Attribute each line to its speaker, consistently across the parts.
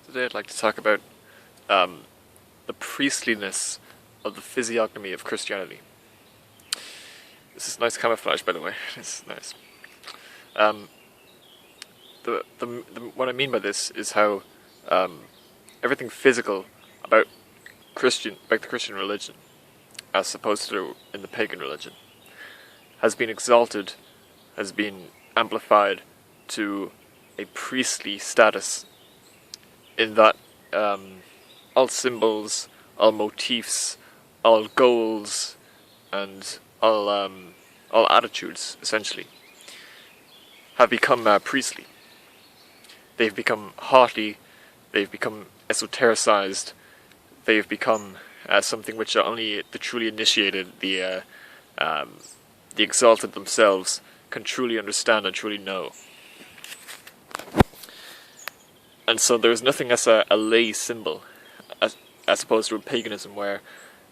Speaker 1: Today I'd like to talk about the priestliness of the physiognomy of Christianity. This is nice camouflage, by the way. It's nice. What I mean by this is how everything physical about the Christian religion, as opposed to in the pagan religion, has been exalted, has been amplified to a priestly status, in that all symbols, all motifs, all goals, and all attitudes, essentially, have become priestly. They've become haughty, they've become esotericized, they've become something which only the truly initiated, the exalted themselves, can truly understand and truly know. And so there's nothing as a lay symbol, as opposed to a paganism where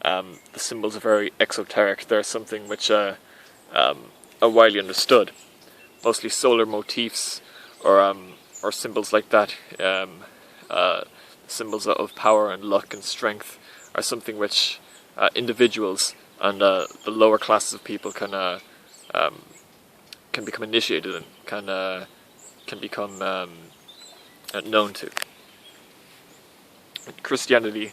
Speaker 1: the symbols are very exoteric. They're something which are widely understood. Mostly solar motifs or symbols like that, symbols of power and luck and strength, are something which individuals and the lower classes of people can become initiated in, can become known to. In Christianity,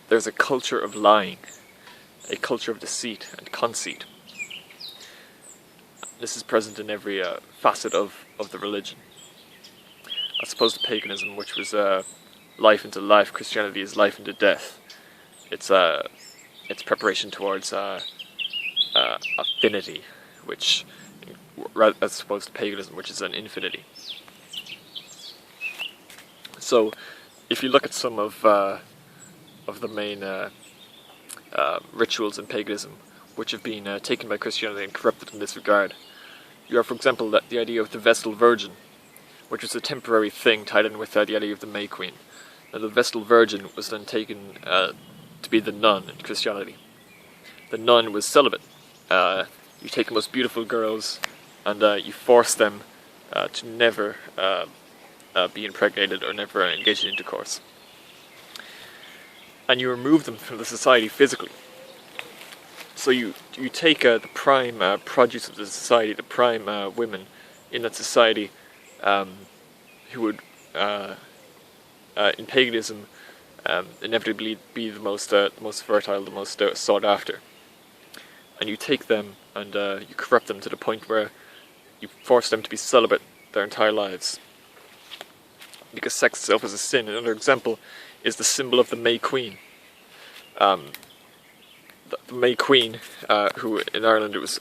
Speaker 1: there's a culture of lying, a culture of deceit and conceit. This is present in every facet of the religion. As opposed to paganism, which was life into life, Christianity is life into death. It's preparation towards affinity, which, as opposed to paganism, which is an infinity. So, if you look at some of the main rituals in paganism, which have been taken by Christianity and corrupted in this regard, you have, for example, the idea of the Vestal Virgin, which was a temporary thing tied in with the idea of the May Queen. Now, the Vestal Virgin was then taken to be the nun in Christianity. The nun was celibate. You take the most beautiful girls and you force them to never be impregnated or never engage in intercourse. And you remove them from the society physically. So you take the prime produce of the society, the prime women in that society, who would, in paganism, inevitably be the most fertile, the most sought after. And you take them and you corrupt them to the point where you force them to be celibate their entire lives, because sex itself is a sin. Another example is the symbol of the May Queen. The May Queen, who in Ireland it was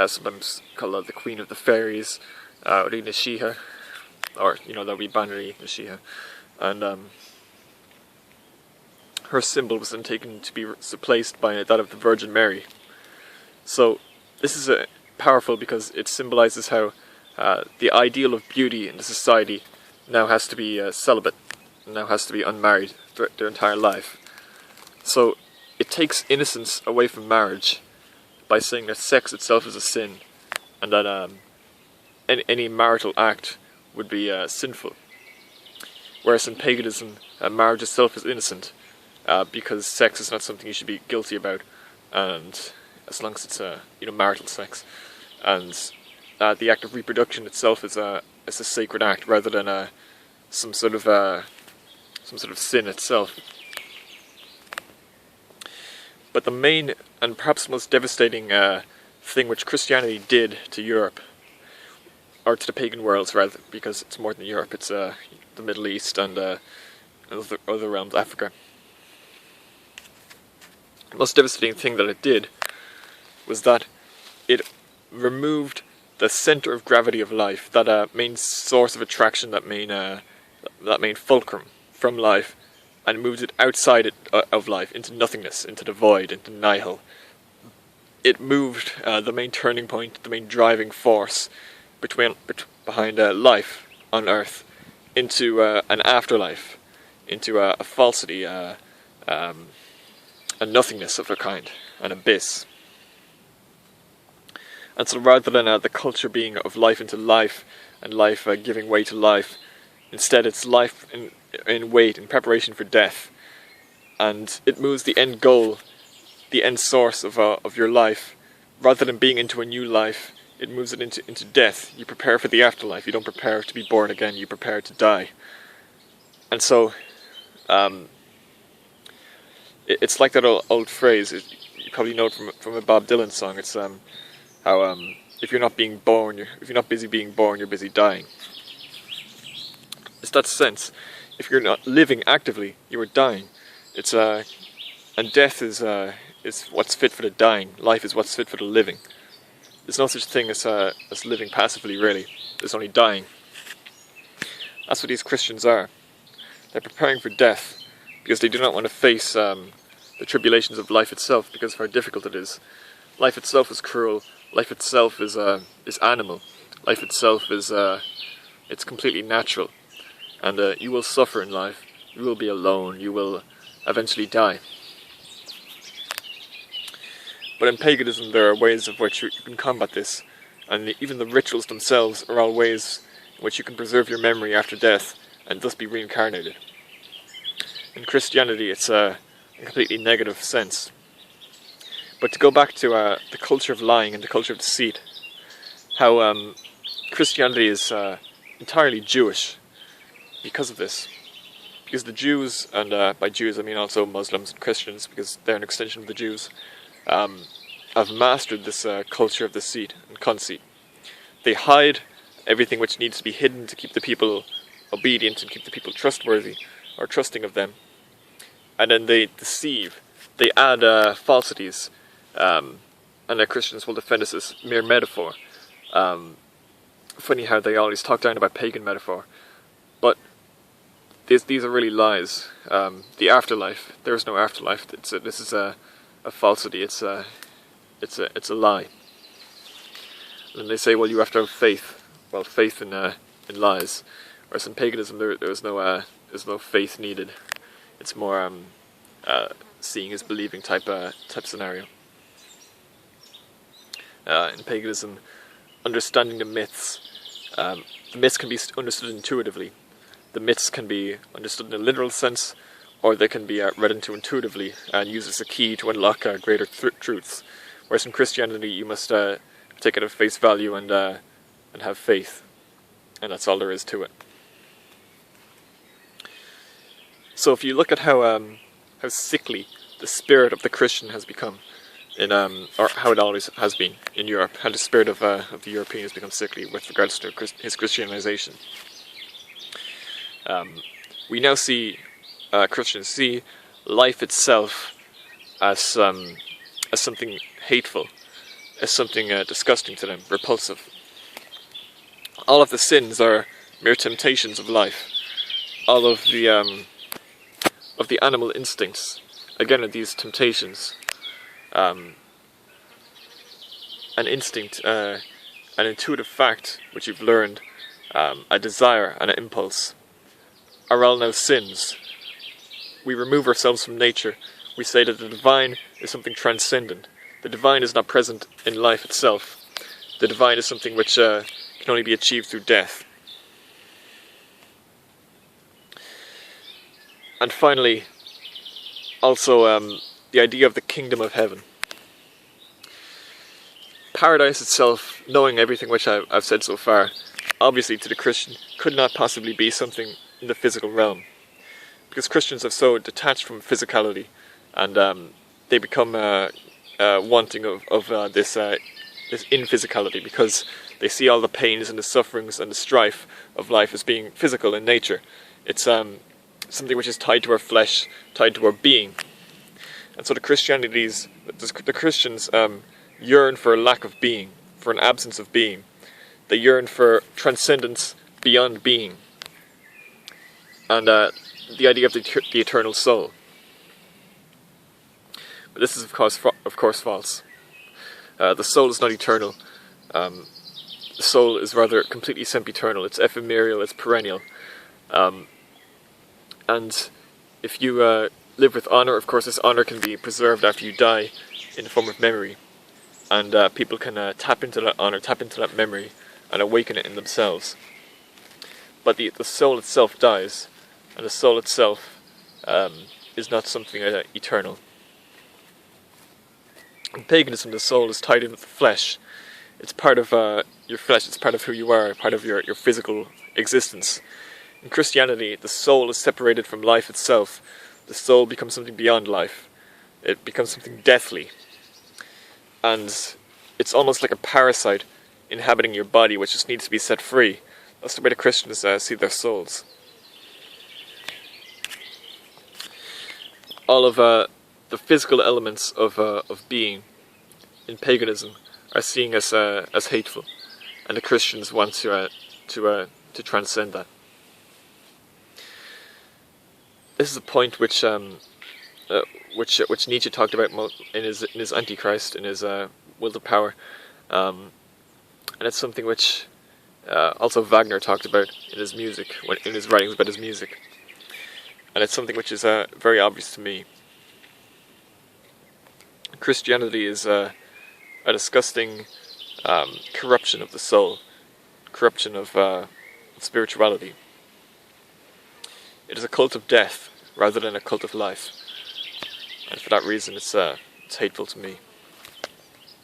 Speaker 1: sometimes called the Queen of the Fairies, or the Nishiha, or that would be Bannery Nishiha, and her symbol was then taken to be replaced by that of the Virgin Mary. So this is powerful because it symbolizes how the ideal of beauty in the society now has to be celibate, now has to be unmarried throughout their entire life. So it takes innocence away from marriage by saying that sex itself is a sin, and that any marital act would be sinful. Whereas in paganism, marriage itself is innocent, because sex is not something you should be guilty about, and as long as it's marital sex, and the act of reproduction itself is a sacred act rather than some sort of sin itself. But the main and perhaps most devastating thing which Christianity did to Europe, or to the pagan worlds rather, because it's more than Europe, it's the Middle East and other realms, Africa. The most devastating thing that it did was that it removed the center of gravity of life, that main source of attraction, that main fulcrum from life, and moved it outside of life, into nothingness, into the void, into nihil. It moved the main turning point, the main driving force behind life on Earth into an afterlife, into a falsity, a nothingness of a kind, an abyss. And so rather than the culture being of life into life, and life giving way to life. Instead, it's life in wait, in preparation for death. And it moves the end goal, the end source of your life, rather than being into a new life. It moves it into death. You prepare for the afterlife. You don't prepare to be born again. You prepare to die. And so, it's like that old phrase. You probably know it from a Bob Dylan song. It's how if you're not busy being born, you're busy dying. It's that sense. If you're not living actively, you are dying. And death is what's fit for the dying. Life is what's fit for the living. There's no such thing as living passively, really. There's only dying. That's what these Christians are. They're preparing for death because they do not want to face the tribulations of life itself, because of how difficult it is. Life itself is cruel. Life itself is animal. Life itself it's completely natural. And you will suffer in life. You will be alone. You will eventually die. But in paganism there are ways of which you can combat this, and even the rituals themselves are all ways in which you can preserve your memory after death and thus be reincarnated. In Christianity it's a completely negative sense. But to go back to the culture of lying and the culture of deceit, how Christianity is entirely Jewish because of this. Because the Jews, and by Jews I mean also Muslims and Christians, because they're an extension of the Jews, have mastered this culture of deceit and conceit. They hide everything which needs to be hidden to keep the people obedient and keep the people trustworthy or trusting of them. And then they deceive. They add falsities. And the Christians will defend this as mere metaphor. Funny how they always talk down about pagan metaphor. But these are really lies. The afterlife. There is no afterlife. This is a falsity. It's a lie. And they say, well, you have to have faith. Well, faith in lies. Whereas in paganism, there's no faith needed. It's more seeing is believing type scenario. In paganism, understanding the myths can be understood intuitively. The myths can be understood in a literal sense, or they can be read into intuitively and used as a key to unlock greater truths. Whereas in Christianity, you must take it at face value and have faith, and that's all there is to it. So if you look at how sickly the spirit of the Christian has become, or how it always has been in Europe, how the spirit of the European has become sickly with regards to his Christianization. We now see Christians see life itself as something hateful, as something disgusting to them, repulsive. All of the sins are mere temptations of life. All of the animal instincts, again, are these temptations. An instinct, an intuitive fact which you've learned, a desire and an impulse, are all now sins. We remove ourselves from nature. We say that the divine is something transcendent. The divine is not present in life itself. The divine is something which can only be achieved through death. And finally, also the idea of the kingdom of heaven. Paradise itself, knowing everything which I've said so far, obviously to the Christian, could not possibly be something in the physical realm. Because Christians are so detached from physicality, and they become wanting of this inphysicality, because they see all the pains and the sufferings and the strife of life as being physical in nature. It's something which is tied to our flesh, tied to our being. And so the Christians yearn for a lack of being, for an absence of being. They yearn for transcendence beyond being. And the idea of the eternal soul. But this is of course false. The soul is not eternal. The soul is rather completely sempiternal. It's ephemeral, it's perennial. And if you live with honour, of course this honour can be preserved after you die in the form of memory. And people can tap into that honour, tap into that memory, and awaken it in themselves. but the soul itself dies, and the soul itself is not something eternal. In paganism, the soul is tied in with the flesh. It's part of your flesh, it's part of who you are, part of your physical existence. In Christianity, the soul is separated from life itself. The soul becomes something beyond life. It becomes something deathly. And it's almost like a parasite inhabiting your body, which just needs to be set free. That's the way the Christians see their souls. All of the physical elements of being in paganism are seen as hateful, and the Christians want to transcend that. This is a point which Nietzsche talked about in his Antichrist, in his Will to Power, and it's something which also Wagner talked about in his music, in his writings about his music, and it's something which is very obvious to me. Christianity is a disgusting corruption of the soul, corruption of spirituality. It is a cult of death rather than a cult of life, and for that reason it's hateful to me.